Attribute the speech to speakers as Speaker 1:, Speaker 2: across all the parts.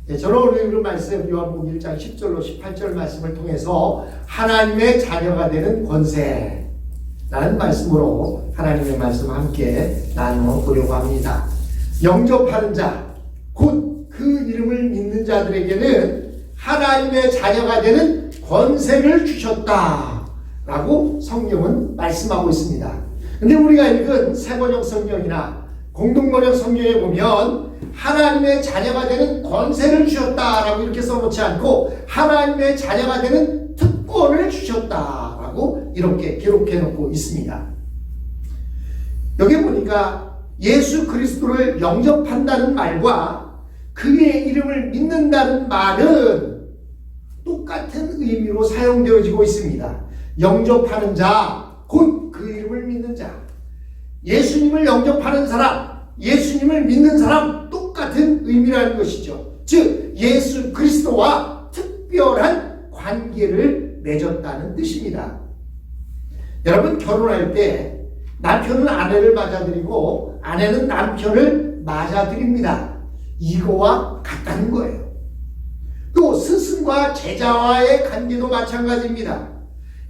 Speaker 1: 저는 오늘 읽은 말씀 요한복음 1장 10절로 18절 말씀을 통해서 하나님의 자녀가 되는 권세라는 말씀으로 하나님의 말씀을 함께 나누어 보려고 합니다. 영접하는 자, 곧 그 이름을 믿는 자들에게는 하나님의 자녀가 되는 권세를 주셨다라고 성경은 말씀하고 있습니다. 근데 우리가 읽은 새번역 성경이나 공동번역 성경에 보면 하나님의 자녀가 되는 권세를 주셨다라고 이렇게 써놓지 않고 하나님의 자녀가 되는 특권을 주셨다라고 이렇게 기록해 놓고 있습니다. 여기 보니까 예수 그리스도를 영접한다는 말과 그의 이름을 믿는다는 말은 똑같은 의미로 사용되어지고 있습니다. 영접하는 자, 곧 그 이름을 믿는 자. 예수님을 영접하는 사람, 예수님을 믿는 사람 똑같은 의미라는 것이죠. 즉 예수 그리스도와 특별한 관계를 맺었다는 뜻입니다. 여러분, 결혼할 때 남편은 아내를 맞아들이고 아내는 남편을 맞아들입니다. 이거와 같다는 거예요. 또 스승과 제자와의 관계도 마찬가지입니다.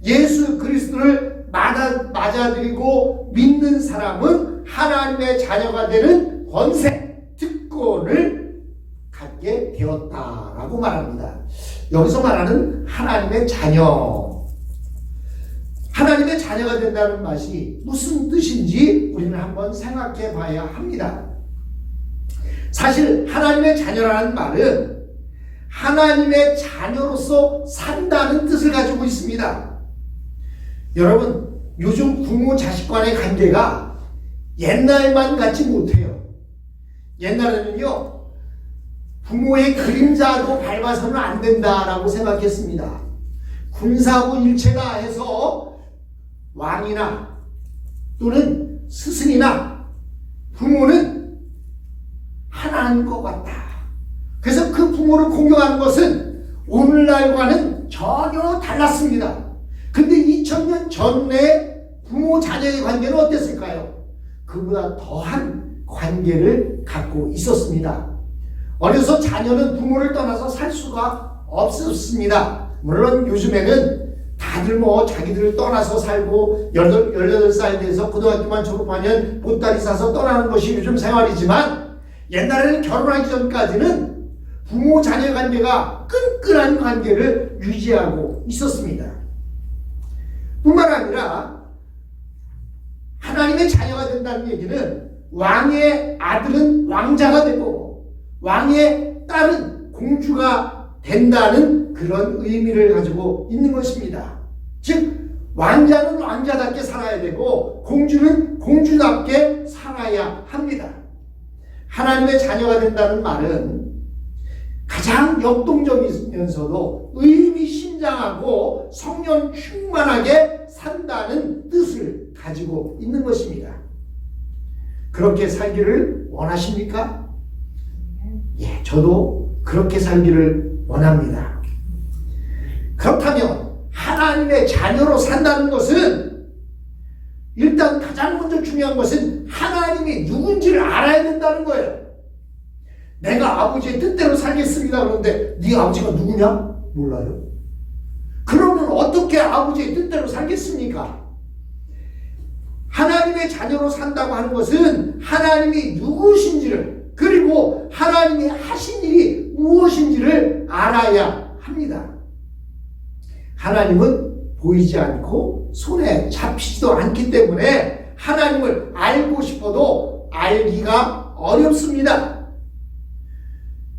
Speaker 1: 예수 그리스도를 맞아들이고 믿는 사람은 하나님의 자녀가 되는 권세, 특권을 갖게 되었다라고 말합니다. 여기서 말하는 하나님의 자녀, 하나님의 자녀가 된다는 말이 무슨 뜻인지 우리는 한번 생각해 봐야 합니다. 사실 하나님의 자녀라는 말은 하나님의 자녀로서 산다는 뜻을 가지고 있습니다. 여러분, 요즘 부모 자식 간의 관계가 옛날만 같지 못해요. 옛날에는요, 부모의 그림자도 밟아서는 안 된다라고 생각했습니다. 군사고 일체다 해서 왕이나 또는 스승이나 부모는 하나인 것 같다. 그래서 그 부모를 공경하는 것은 오늘날과는 전혀 달랐습니다. 근데 2000년 전에 부모 자녀의 관계는 어땠을까요? 그보다 더한 관계를 갖고 있었습니다. 어려서 자녀는 부모를 떠나서 살 수가 없었습니다. 물론 요즘에는 다들 자기들을 떠나서 살고 18살 돼서 고등학교만 졸업하면 보따리 싸서 떠나는 것이 요즘 생활이지만 옛날에는 결혼하기 전까지는 부모 자녀 관계가 끈끈한 관계를 유지하고 있었습니다. 뿐만 아니라 하나님의 자녀가 된다는 얘기는 왕의 아들은 왕자가 되고 왕의 딸은 공주가 된다는 그런 의미를 가지고 있는 것입니다. 즉 왕자는 왕자답게 살아야 되고 공주는 공주답게 살아야 합니다. 하나님의 자녀가 된다는 말은 가장 역동적이면서도 의미심장하고 성령 충만하게 산다는 뜻을 가지고 있는 것입니다. 그렇게 살기를 원하십니까? 예, 저도 그렇게 살기를 원합니다. 그렇다면 하나님의 자녀로 산다는 것은 일단 가장 먼저 중요한 것은 하나님이 누군지를 알아야 된다는 거예요. 내가 아버지의 뜻대로 살겠습니다. 그런데 네 아버지가 누구냐? 몰라요. 그러면 어떻게 아버지의 뜻대로 살겠습니까? 하나님의 자녀로 산다고 하는 것은 하나님이 누구신지를, 그리고 하나님이 하신 일이 무엇인지를 알아야 합니다. 하나님은 보이지 않고 손에 잡히지도 않기 때문에 하나님을 알고 싶어도 알기가 어렵습니다.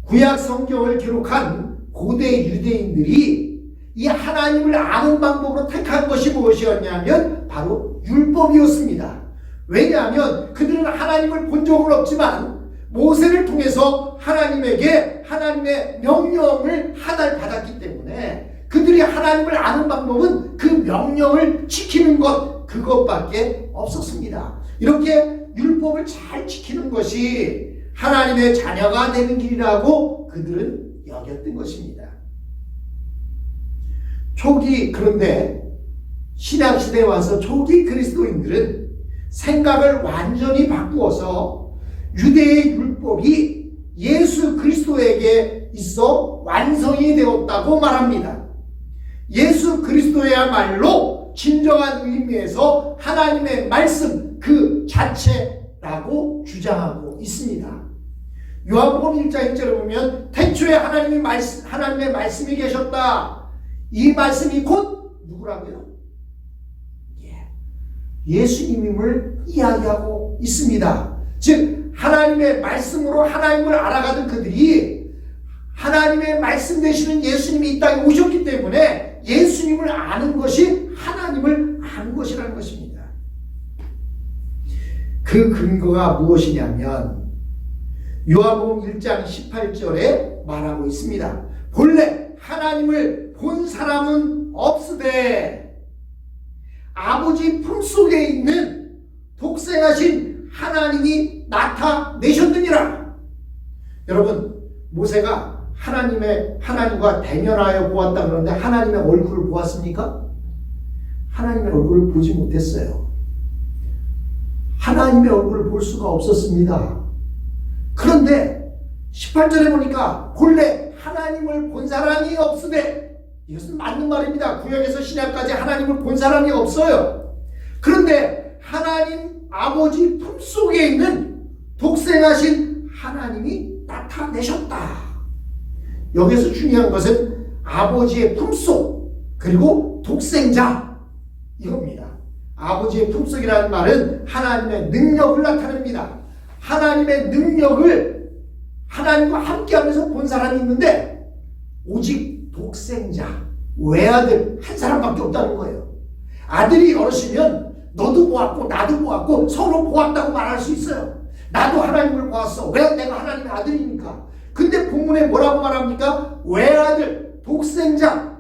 Speaker 1: 구약 성경을 기록한 고대 유대인들이 이 하나님을 아는 방법으로 택한 것이 무엇이었냐면 바로 율법이었습니다. 왜냐하면 그들은 하나님을 본 적은 없지만 모세를 통해서 하나님에게 하나님의 명령을 하나를 받았기 때문에 그들이 하나님을 아는 방법은 그 명령을 지키는 것, 그것밖에 없었습니다. 이렇게 율법을 잘 지키는 것이 하나님의 자녀가 되는 길이라고 그들은 여겼던 것입니다. 그런데 신약시대에 와서 초기 그리스도인들은 생각을 완전히 바꾸어서 유대의 율법이 예수 그리스도에게 있어 완성이 되었다고 말합니다. 예수 그리스도야말로 진정한 의미에서 하나님의 말씀 그 자체라고 주장하고 있습니다. 요한복음 1장 1절에 보면 태초에 하나님의 말씀이 계셨다. 이 말씀이 곧 누구라고요? 예수님임을 이야기하고 있습니다. 즉 하나님의 말씀으로 하나님을 알아가던 그들이 하나님의 말씀 되시는 예수님이 이 땅에 오셨기 때문에 예수님을 아는 것이 하나님을 아는 것이라는 것입니다. 그 근거가 무엇이냐면 요한복음 1장 18절에 말하고 있습니다. 본래 하나님을 본 사람은 없으되 아버지 품속에 있는 독생하신 하나님이 나타내셨느니라. 여러분, 모세가 하나님과 대면하여 보았다 그러는데 하나님의 얼굴을 보았습니까? 하나님의 얼굴을 보지 못했어요. 하나님의 얼굴을 볼 수가 없었습니다. 그런데 18절에 보니까 본래 하나님을 본 사람이 없으되, 이것은 맞는 말입니다. 구약에서 신약까지 하나님을 본 사람이 없어요. 그런데 하나님 아버지 품속에 있는 독생하신 하나님이 나타내셨다. 여기서 중요한 것은 아버지의 품속 그리고 독생자 이겁니다. 아버지의 품속이라는 말은 하나님의 능력을 나타냅니다. 하나님의 능력을 하나님과 함께하면서 본 사람이 있는데 오직 독생자, 외아들 한 사람밖에 없다는 거예요. 아들이 여럿이면 너도 보았고 나도 보았고 서로 보았다고 말할 수 있어요. 나도 하나님을 보았어. 왜? 내가 하나님의 아들이니까. 근데 본문에 뭐라고 말합니까? 외아들, 독생자,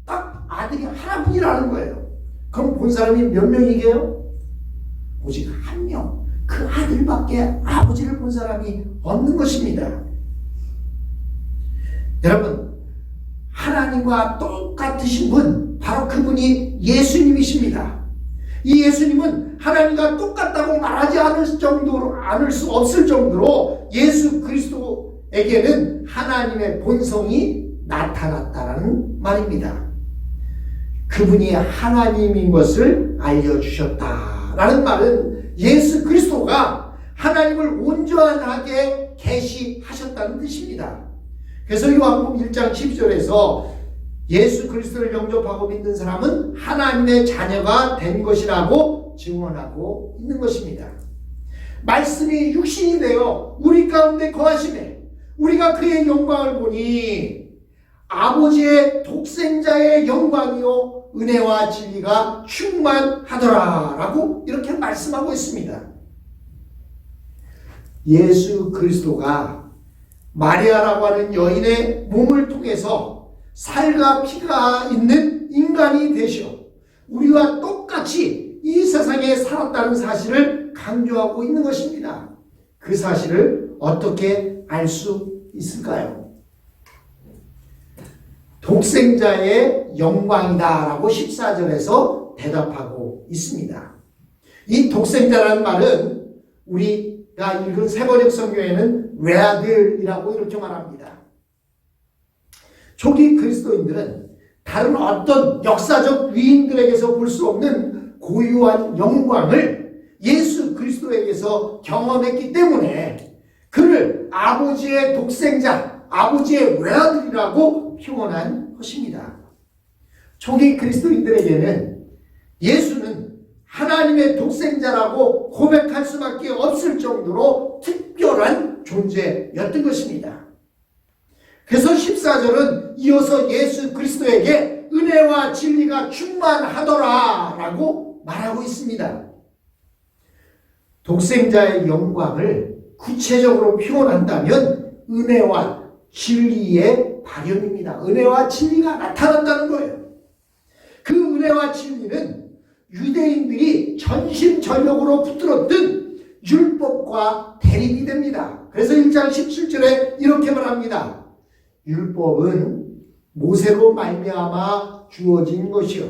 Speaker 1: 딱 아들이 하나뿐이라는 거예요. 그럼 본 사람이 몇 명이게요? 오직 한 명. 그 아들밖에 아버지를 본 사람이 없는 것입니다. 여러분, 하나님과 똑같으신 분, 바로 그분이 예수님이십니다. 이 예수님은 하나님과 똑같다고 말하지 않을 수 없을 정도로 예수 그리스도에게는 하나님의 본성이 나타났다는 말입니다. 그분이 하나님인 것을 알려주셨다라는 말은 예수 그리스도가 하나님을 온전하게 계시하셨다는 뜻입니다. 그래서 요한복음 1장 12절에서 예수 그리스도를 영접하고 믿는 사람은 하나님의 자녀가 된 것이라고 증언하고 있는 것입니다. 말씀이 육신이 되어 우리 가운데 거하시네. 우리가 그의 영광을 보니 아버지의 독생자의 영광이요 은혜와 진리가 충만하더라 라고 이렇게 말씀하고 있습니다. 예수 그리스도가 마리아라고 하는 여인의 몸을 통해서 살과 피가 있는 인간이 되셔 우리와 똑같이 이 세상에 살았다는 사실을 강조하고 있는 것입니다. 그 사실을 어떻게 알 수 있을까요? 독생자의 영광이다 라고 14절에서 대답하고 있습니다. 이 독생자라는 말은 우리가 읽은 세번역 성경에는 외아들이라고 이렇게 말합니다. 초기 그리스도인들은 다른 어떤 역사적 위인들에게서 볼 수 없는 고유한 영광을 예수 그리스도에게서 경험했기 때문에 그를 아버지의 독생자, 아버지의 외아들이라고 표현한 것입니다. 초기 그리스도인들에게는 예수는 하나님의 독생자라고 고백할 수밖에 없을 정도로 특별한 존재였던 것입니다. 그래서 14절은 이어서 예수 그리스도에게 은혜와 진리가 충만하더라 라고 말하고 있습니다. 독생자의 영광을 구체적으로 표현한다면 은혜와 진리의 발현입니다. 은혜와 진리가 나타난다는 거예요. 그 은혜와 진리는 유대인들이 전심전력으로 붙들었던 율법과 대립이 됩니다. 그래서 1장 17절에 이렇게 말합니다. 율법은 모세로 말미암아 주어진 것이요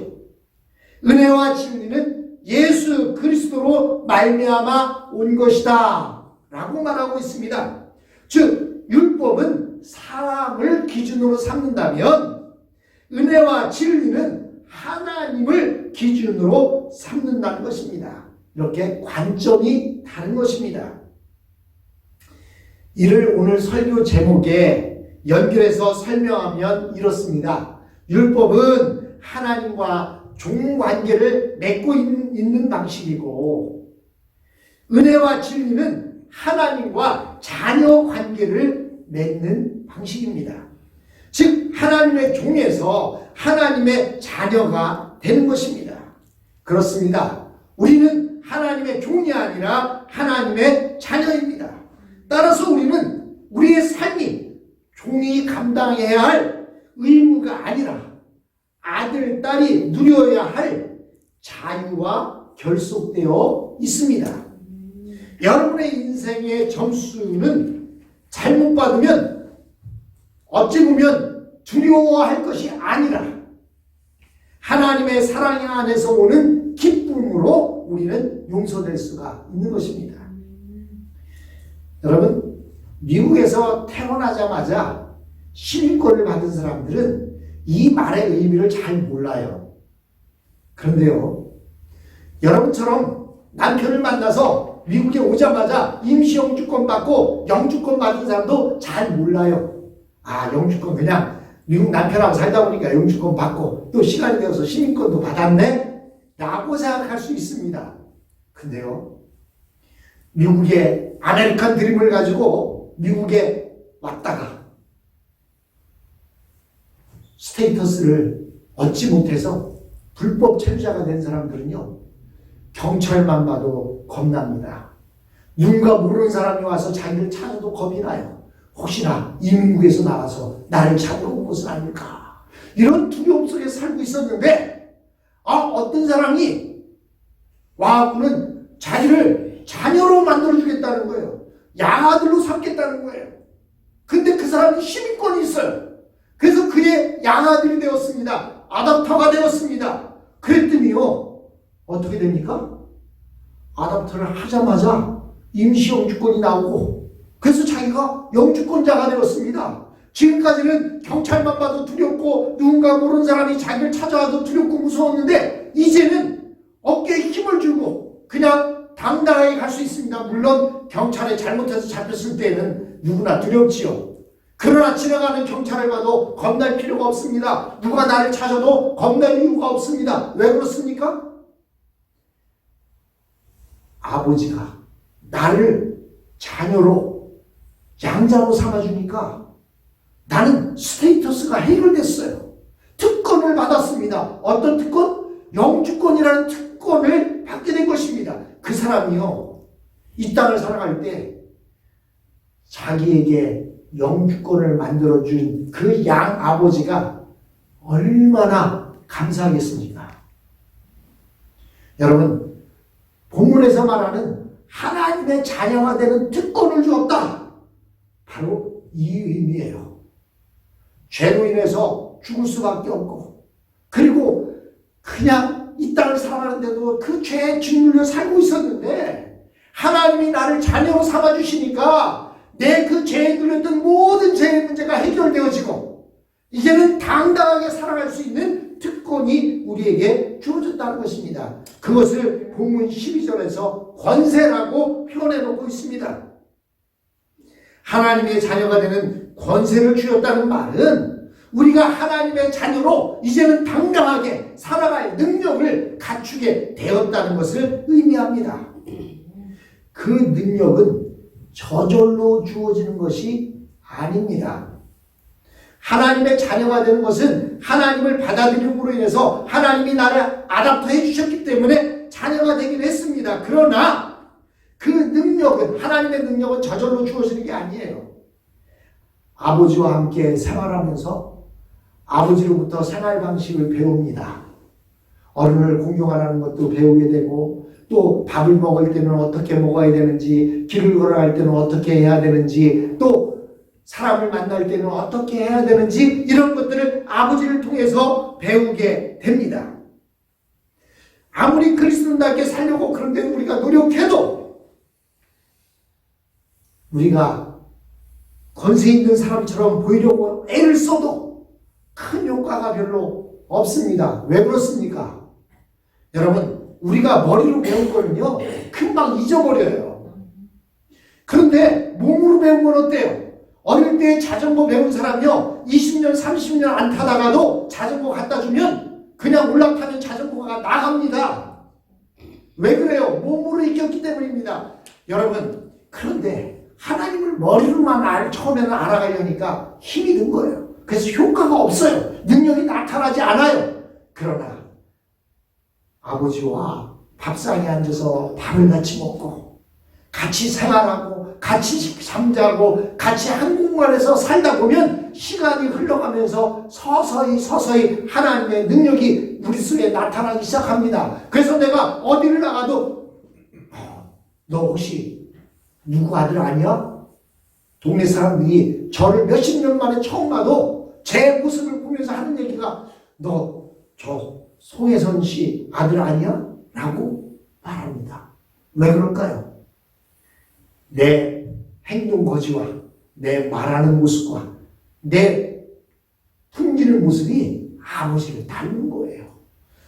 Speaker 1: 은혜와 진리는 예수 그리스도로 말미암아 온 것이다 라고 말하고 있습니다. 즉 율법은 사람을 기준으로 삼는다면 은혜와 진리는 하나님을 기준으로 삼는다는 것입니다. 이렇게 관점이 다른 것입니다. 이를 오늘 설교 제목에 연결해서 설명하면 이렇습니다. 율법은 하나님과 종관계를 맺고 있는 방식이고 은혜와 진리는 하나님과 자녀 관계를 맺는 방식입니다. 즉 하나님의 종에서 하나님의 자녀가 되는 것입니다. 그렇습니다. 우리는 하나님의 종이 아니라 하나님의 자녀입니다. 따라서 우리는 우리의 삶이 종이 감당해야 할 의무가 아니라 아들, 딸이 누려야 할 자유와 결속되어 있습니다. 여러분의 인생의 점수는 잘못 받으면 어찌 보면 두려워할 것이 아니라 하나님의 사랑 안에서 오는 기쁨으로 우리는 용서될 수가 있는 것입니다. 여러분, 미국에서 태어나자마자 시민권을 받은 사람들은 이 말의 의미를 잘 몰라요. 그런데요, 여러분처럼 남편을 만나서 미국에 오자마자 임시 영주권 받고 영주권 받은 사람도 잘 몰라요. 아, 영주권 그냥 미국 남편하고 살다 보니까 영주권 받고 또 시간이 되어서 시민권도 받았네? 라고 생각할 수 있습니다. 근데요, 미국의 아메리칸 드림을 가지고 미국에 왔다가 스테이터스를 얻지 못해서 불법 체류자가 된 사람들은요, 경찰만 봐도 겁납니다. 누군가 모르는 사람이 와서 자기를 찾아도 겁이 나요. 혹시나 이민국에서 나와서 나를 잡으러 온 것은 아닐까. 이런 두려움 속에 살고 있었는데, 어떤 사람이 와하고는 자기를 자녀로 만들어주겠다는 거예요. 양아들로 삼겠다는 거예요. 근데 그 사람이 시민권이 있어요. 그래서 그의 양아들이 되었습니다. 아답터가 되었습니다. 그랬더니요, 어떻게 됩니까? 아답터를 하자마자 임시 영주권이 나오고 그래서 자기가 영주권자가 되었습니다. 지금까지는 경찰만 봐도 두렵고 누군가 모르는 사람이 자기를 찾아와도 두렵고 무서웠는데 이제는 어깨에 힘을 주고 그냥 당당하게 갈 수 있습니다. 물론 경찰에 잘못해서 잡혔을 때는 누구나 두렵지요. 그러나 지나가는 경찰을 봐도 겁날 필요가 없습니다. 누가 나를 찾아도 겁날 이유가 없습니다. 왜 그렇습니까? 아버지가 나를 자녀로 양자로 삼아주니까 나는 스테이터스가 해결됐어요. 특권을 받았습니다. 어떤 특권? 영주권이라는 특권을 받게 된 것입니다. 그 사람이요, 이 땅을 살아갈 때 자기에게 영주권을 만들어준 그 양 아버지가 얼마나 감사하겠습니까? 여러분, 본문에서 말하는 하나님의 자녀가 되는 특권을 주었다. 바로 이 의미예요. 죄로 인해서 죽을 수밖에 없고, 그리고 그냥 이 땅을 살아가는데도 그 죄에 짓눌려 살고 있었는데 하나님이 나를 자녀로 삼아주시니까 내 그 죄에 눌렸던 모든 죄의 문제가 해결되어지고 이제는 당당하게 살아갈 수 있는 특권이 우리에게 주어졌다는 것입니다. 그것을 본문 12절에서 권세라고 표현해 놓고 있습니다. 하나님의 자녀가 되는 권세를 주었다는 말은 우리가 하나님의 자녀로 이제는 당당하게 살아갈 능력을 갖추게 되었다는 것을 의미합니다. 그 능력은 저절로 주어지는 것이 아닙니다. 하나님의 자녀가 되는 것은 하나님을 받아들임으로 인해서 하나님이 나를 아답터 해주셨기 때문에 자녀가 되긴 했습니다. 그러나 그 능력은, 하나님의 능력은 저절로 주어지는 게 아니에요. 아버지와 함께 생활하면서 아버지로부터 생활 방식을 배웁니다. 어른을 공경하라는 것도 배우게 되고, 또 밥을 먹을 때는 어떻게 먹어야 되는지, 길을 걸어갈 때는 어떻게 해야 되는지, 또 사람을 만날 때는 어떻게 해야 되는지, 이런 것들을 아버지를 통해서 배우게 됩니다. 아무리 그리스도인답게 살려고 그런데 우리가 노력해도 우리가 권세 있는 사람처럼 보이려고 애를 써도 큰 효과가 별로 없습니다. 왜 그렇습니까? 여러분, 우리가 머리로 배운 거는요, 금방 잊어버려요. 그런데 몸으로 배운 건 어때요? 어릴 때 자전거 배운 사람이요, 20년, 30년 안 타다가도 자전거 갖다 주면 그냥 올라타면 자전거가 나갑니다. 왜 그래요? 몸으로 익혔기 때문입니다. 여러분, 그런데 하나님을 머리로만 처음에는 알아가려니까 힘이 든 거예요. 그래서 효과가 없어요. 능력이 나타나지 않아요. 그러나 아버지와 밥상에 앉아서 밥을 같이 먹고 같이 생활하고 같이 잠자고 같이 한 공간에서 살다 보면 시간이 흘러가면서 서서히 하나님의 능력이 우리 속에 나타나기 시작합니다. 그래서 내가 어디를 나가도 너 혹시 누구 아들 아니야? 동네 사람들이 저를 몇십 년 만에 처음 봐도 제 모습을 보면서 하는 얘기가 너 저 송혜선 씨 아들 아니야? 라고 말합니다. 왜 그럴까요? 내 행동 거지와 내 말하는 모습과 내 풍기는 모습이 아버지를 닮은 거예요.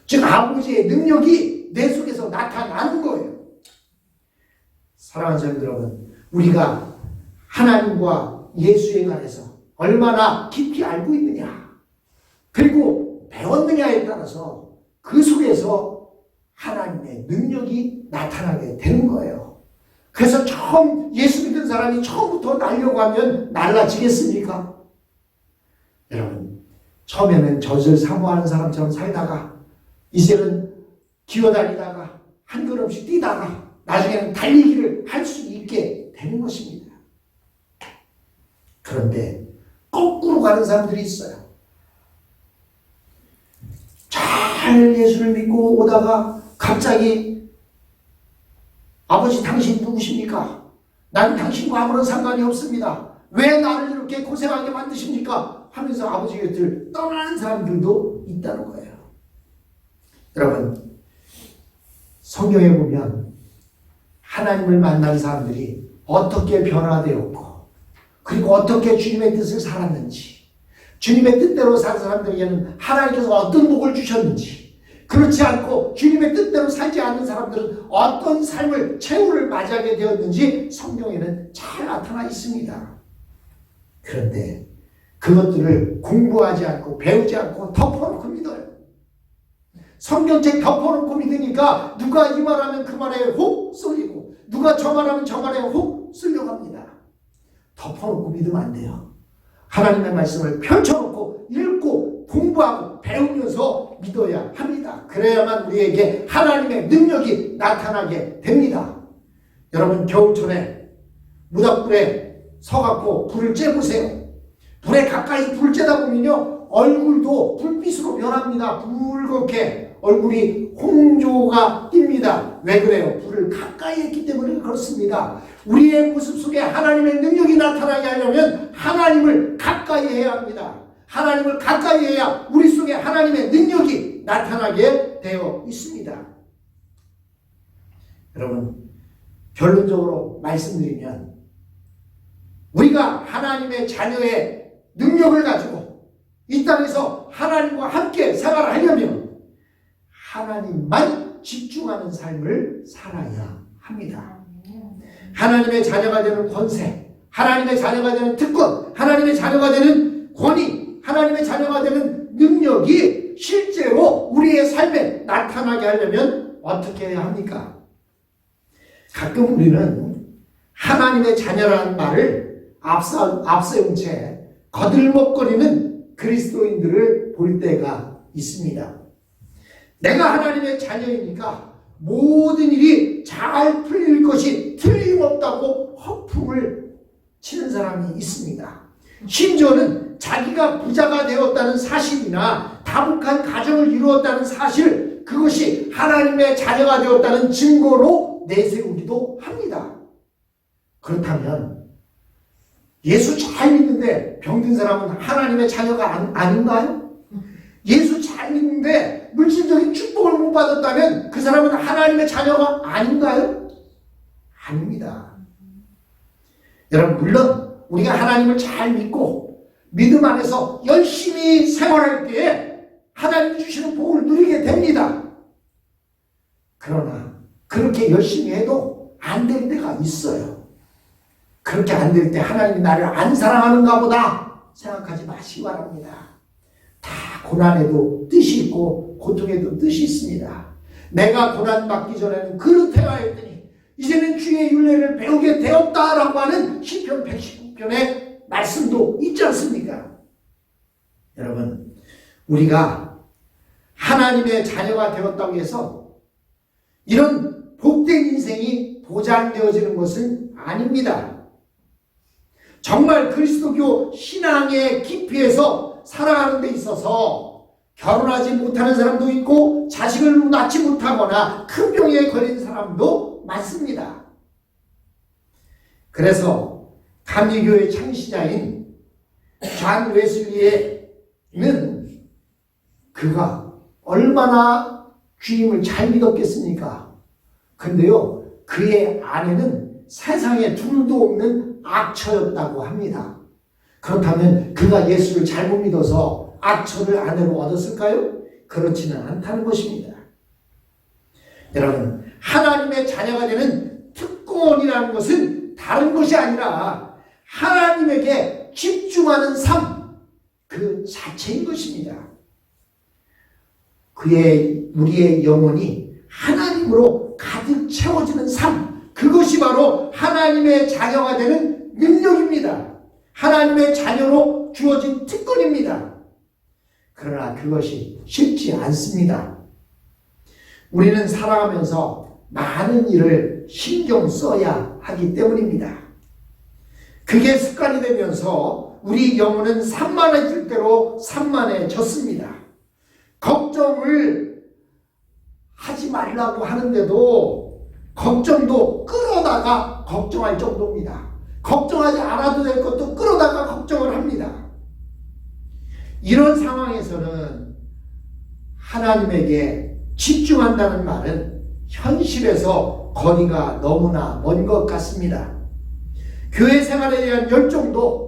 Speaker 1: 즉 아버지의 능력이 내 속에서 나타나는 거예요. 사랑하는 사람 여러분, 우리가 하나님과 예수에 관해서 얼마나 깊이 알고 있느냐, 그리고 배웠느냐에 따라서 그 속에서 하나님의 능력이 나타나게 되는 거예요. 그래서 처음 예수 믿는 사람이 처음부터 날려고 하면 날라지겠습니까? 여러분, 처음에는 젖을 사모하는 사람처럼 살다가 이제는 기어다니다가 한 걸음씩 뛰다가 나중에는 달리기를 할 수 있게 되는 것입니다. 그런데 거꾸로 가는 사람들이 있어요. 잘 예수를 믿고 오다가 갑자기 아버지 당신 누구십니까? 나는 당신과 아무런 상관이 없습니다. 왜 나를 이렇게 고생하게 만드십니까? 하면서 아버지 곁을 떠나는 사람들도 있다는 거예요. 여러분, 성경에 보면 하나님을 만난 사람들이 어떻게 변화되었고 그리고 어떻게 주님의 뜻을 살았는지, 주님의 뜻대로 산 사람들에게는 하나님께서 어떤 복을 주셨는지, 그렇지 않고 주님의 뜻대로 살지 않는 사람들은 어떤 삶을, 최후를 맞이하게 되었는지 성경에는 잘 나타나 있습니다. 그런데 그것들을 공부하지 않고 배우지 않고 덮어놓고 믿어요. 성경책 덮어놓고 믿으니까 누가 이 말하면 그 말에 혹 쏠리고 누가 저 말하면 저 말에 혹 쏠려갑니다. 덮어놓고 믿으면 안 돼요. 하나님의 말씀을 펼쳐놓고 읽고 공부하고 배우면서 믿어야 합니다. 그래야만 우리에게 하나님의 능력이 나타나게 됩니다. 여러분, 겨울철에 모닥불에 서갖고 불을 쬐보세요. 불에 가까이 불을 쬐다 보면요, 얼굴도 불빛으로 변합니다. 붉게 얼굴이 홍조가 띕니다. 왜 그래요? 불을 가까이 했기 때문에 그렇습니다. 우리의 모습 속에 하나님의 능력이 나타나게 하려면 하나님을 가까이 해야 합니다. 하나님을 가까이 해야 우리 속에 하나님의 능력이 나타나게 되어 있습니다. 여러분, 결론적으로 말씀드리면 우리가 하나님의 자녀의 능력을 가지고 이 땅에서 하나님과 함께 생활하려면 하나님만 집중하는 삶을 살아야 합니다. 하나님의 자녀가 되는 권세, 하나님의 자녀가 되는 특권, 하나님의 자녀가 되는 권위, 하나님의 자녀가 되는 능력이 실제로 우리의 삶에 나타나게 하려면 어떻게 해야 합니까? 가끔 우리는 하나님의 자녀라는 말을 앞세운 채 거들먹거리는 그리스도인들을 볼 때가 있습니다. 내가 하나님의 자녀이니까 모든 일이 잘 풀릴 것이 틀림없다고 허풍을 치는 사람이 있습니다. 심지어는 자기가 부자가 되었다는 사실이나 다복한 가정을 이루었다는 사실, 그것이 하나님의 자녀가 되었다는 증거로 내세우기도 합니다. 그렇다면 예수 잘 믿는데 병든 사람은 하나님의 자녀가 아닌가요? 예수 잘 믿는데 물질적인 축복을 못 받았다면 그 사람은 하나님의 자녀가 아닌가요? 아닙니다. 여러분, 물론 우리가 하나님을 잘 믿고 믿음 안에서 열심히 생활할 때에 하나님 주시는 복을 누리게 됩니다. 그러나 그렇게 열심히 해도 안 될 때가 있어요. 그렇게 안 될 때 하나님이 나를 안 사랑하는가 보다 생각하지 마시기 바랍니다. 다 고난에도 뜻이 있고 고통에도 뜻이 있습니다. 내가 고난받기 전에는 그렇대야 했더니 이제는 주의 율례를 배우게 되었다라고 하는 시편 119편의 말씀도 있지 않습니까? 여러분, 우리가 하나님의 자녀가 되었다고 해서 이런 복된 인생이 보장되어지는 것은 아닙니다. 정말 그리스도교 신앙의 깊이에서 살아가는 데 있어서 결혼하지 못하는 사람도 있고 자식을 낳지 못하거나 큰 병에 걸린 사람도 많습니다. 그래서 감리교의 창시자인 존 웨슬리는 그가 얼마나 주님을 잘 믿었겠습니까? 근데요, 그의 아내는 세상에 둘도 없는 악처였다고 합니다. 그렇다면 그가 예수를 잘못 믿어서 악처를 아내로 얻었을까요? 그렇지는 않다는 것입니다. 여러분, 하나님의 자녀가 되는 특권이라는 것은 다른 것이 아니라 하나님에게 집중하는 삶 그 자체인 것입니다. 우리의 영혼이 하나님으로 가득 채워지는 삶, 그것이 바로 하나님의 자녀가 되는 능력입니다. 하나님의 자녀로 주어진 특권입니다. 그러나 그것이 쉽지 않습니다. 우리는 살아가면서 많은 일을 신경 써야 하기 때문입니다. 그게 습관이 되면서 우리 영혼은 산만해질 대로 산만해졌습니다. 걱정을 하지 말라고 하는데도 걱정도 끌어다가 걱정할 정도입니다. 걱정하지 않아도 될 것도 끌어다가 걱정을 합니다. 이런 상황에서는 하나님에게 집중한다는 말은 현실에서 거리가 너무나 먼 것 같습니다. 교회 생활에 대한 열정도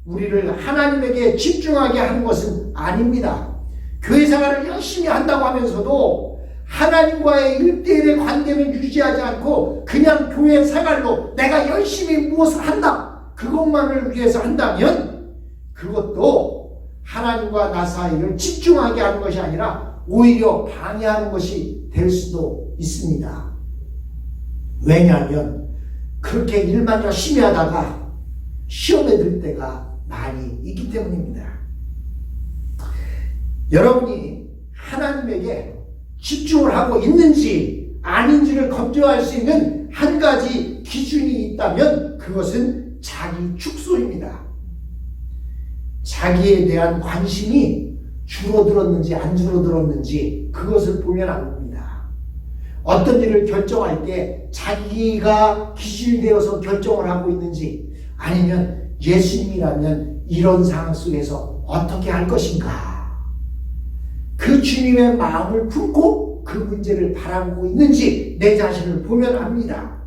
Speaker 1: 우리를 하나님에게 집중하게 하는 것은 아닙니다. 교회 생활을 열심히 한다고 하면서도 하나님과의 1대1의 관계는 유지하지 않고 그냥 교회 생활로 내가 열심히 무엇을 한다, 그것만을 위해서 한다면 그것도 하나님과 나 사이를 집중하게 하는 것이 아니라 오히려 방해하는 것이 될 수도 있습니다. 왜냐하면 그렇게 일만 열심히 하다가 시험에 들 때가 많이 있기 때문입니다. 여러분이 하나님에게 집중을 하고 있는지 아닌지를 검증할 수 있는 한 가지 기준이 있다면 그것은 자기 축소입니다. 자기에 대한 관심이 줄어들었는지 안 줄어들었는지 그것을 보면 압니다. 어떤 일을 결정할 때 자기가 기준이 되어서 결정을 하고 있는지, 아니면 예수님이라면 이런 상황 속에서 어떻게 할 것인가, 그 주님의 마음을 품고 그 문제를 바라보고 있는지 내 자신을 보면 압니다.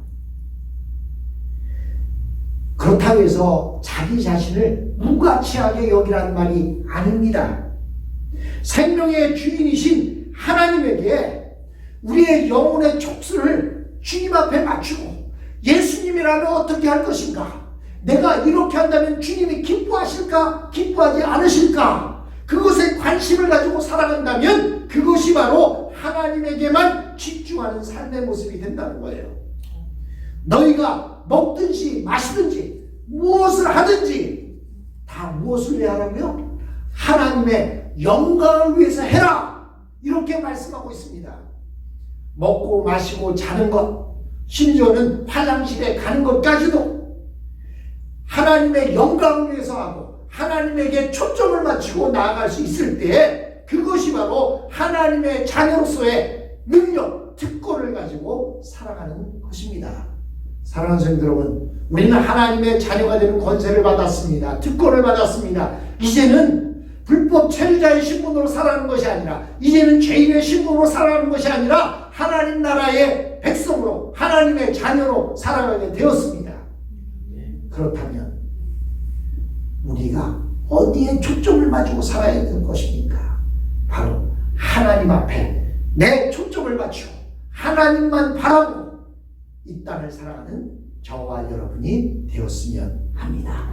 Speaker 1: 그렇다고 해서 자기 자신을 무가치하게 여기라는 말이 아닙니다. 생명의 주인이신 하나님에게 우리의 영혼의 촉수를 주님 앞에 맞추고 예수님이라면 어떻게 할 것인가, 내가 이렇게 한다면 주님이 기뻐하실까 기뻐하지 않으실까, 그것에 관심을 가지고 살아간다면 그것이 바로 하나님에게만 집중하는 삶의 모습이 된다는 거예요. 너희가 먹든지 마시든지 무엇을 하든지 다 무엇을 위해 하라고요? 하나님의 영광을 위해서 해라, 이렇게 말씀하고 있습니다. 먹고 마시고 자는 것, 심지어는 화장실에 가는 것까지도 하나님의 영광을 위해서 하고 하나님에게 초점을 맞추고 나아갈 수 있을 때 그것이 바로 하나님의 자녀로서의 능력, 특권을 가지고 살아가는 것입니다. 사랑하는 성도 여러분, 우리는 하나님의 자녀가 되는 권세를 받았습니다. 특권을 받았습니다. 이제는 불법 체류자의 신분으로 살아가는 것이 아니라, 이제는 죄인의 신분으로 살아가는 것이 아니라 하나님 나라의 백성으로, 하나님의 자녀로 살아가게 되었습니다. 그렇다면 우리가 어디에 초점을 맞추고 살아야 되는 것입니까? 바로 하나님 앞에 내 초점을 맞추고 하나님만 바라고 이 땅을 살아가는 저와 여러분이 되었으면 합니다.